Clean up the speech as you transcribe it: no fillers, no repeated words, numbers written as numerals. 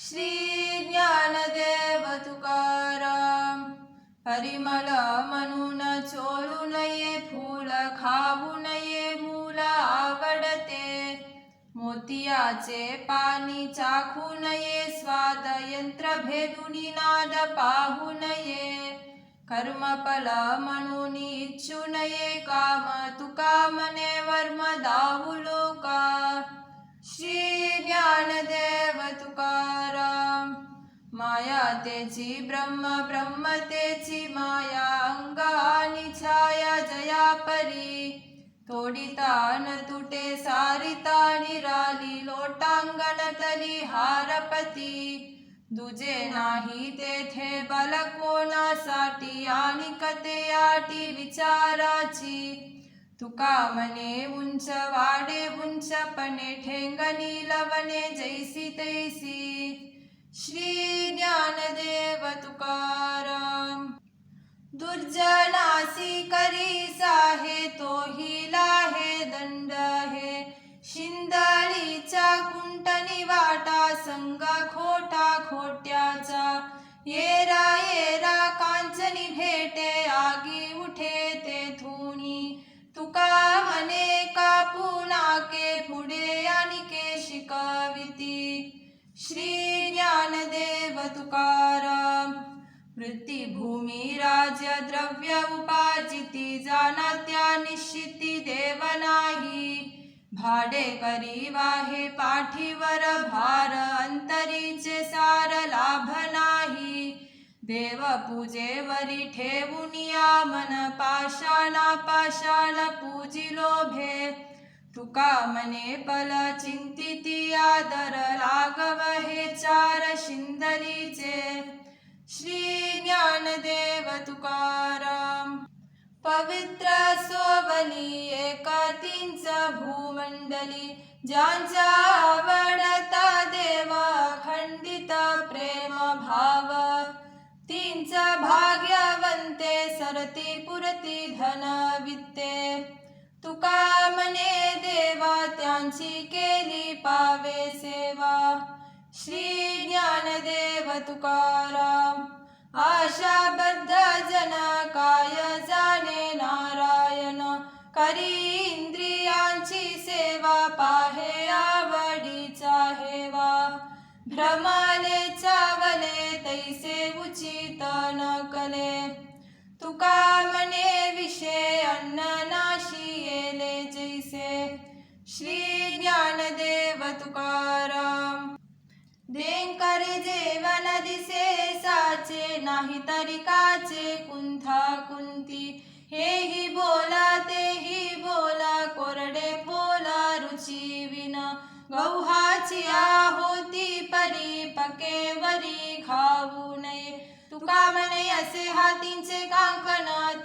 श्री ज्ञानदेव तुकाराम. परिमल म्हणून चोळू नये, फूल खाऊ नये, मूल आवडते. मोतियाचे पाणी चाखू नये, स्वाद यंत्र भेदूनी नाद पाहू नये. कर्मफल म्हणून इच्छू नये, काम तुका मने वर्म दाहू लोका. श्री ज्ञानदेव तुकाराम. माया तेची ब्रह्म, ब्रह्म तेची माया, अंग आणि छाया जया परी. तोडिता न तुटे सारिता निराली, लोटांगण तली हारपती. दुजे नाही तेथे बल कोणासाठी, आणि कते आटी विचाराची. तुका मने उंच वाडे उंचपणे, ठेंगणी लवणे जैसी तैसी. श्री ज्ञानदेव तुकाराम. दुर्जनासी करी साहे, तोही लाहे दंड हे. शिंदळीच्या कुंटनी वाटा, संग खोटा खोट्याचा. येरा येरा कांचनी भेटे, आगी उठे तेथुनी. तुका मने कापू नाके, पुढे आणिके शिकविती. श्री ज्ञानदेव तुकाराम. वृत्तिभूमी राज्य द्रव्य उपाजिती, जाणत्या निश्चिती देव नाही. भाडे करी वाहे पाठीवर भार, अंतरीचे सार लाभ नाही. देव पूजेवरी ठेवूनिया मन, पाषाणा पाषाण पूजी लोभे. तुका मने पल चिंतिती आदर, राघव हे चार शिंदलीचे. श्री ज्ञानदेव तुकाराम. पवित्र सोवली एकतींच भूमंडली, ज्यांचा आवडता देव खंडित प्रेम भाव. तींच भाग्यवंते सरती पुरती धन वित्ते. तुका मने देवा त्यांची केली पावे सेवा. श्री ज्ञानदेव तुकाराम. आशाबद्ध जन काय जाणे नारायण, करी इंद्रियांची सेवा, पाहे आवडीचा हेवा. भ्रमाले चावले तैसे उचित न कले. तुका मने विषय अन्न नाशी येले जैसे. श्री ज्ञानदेव तुकाराम. देंकरे जेवण दिसे साचे, नाही तरिकाचे कुंथा कुंती. हेही बोला तेही बोला, कोरडे बोला रुची विन. गौहाची आहोती परी, पकेवरी खाऊ नये. तुका म्हणे असे हातींचे कांकण,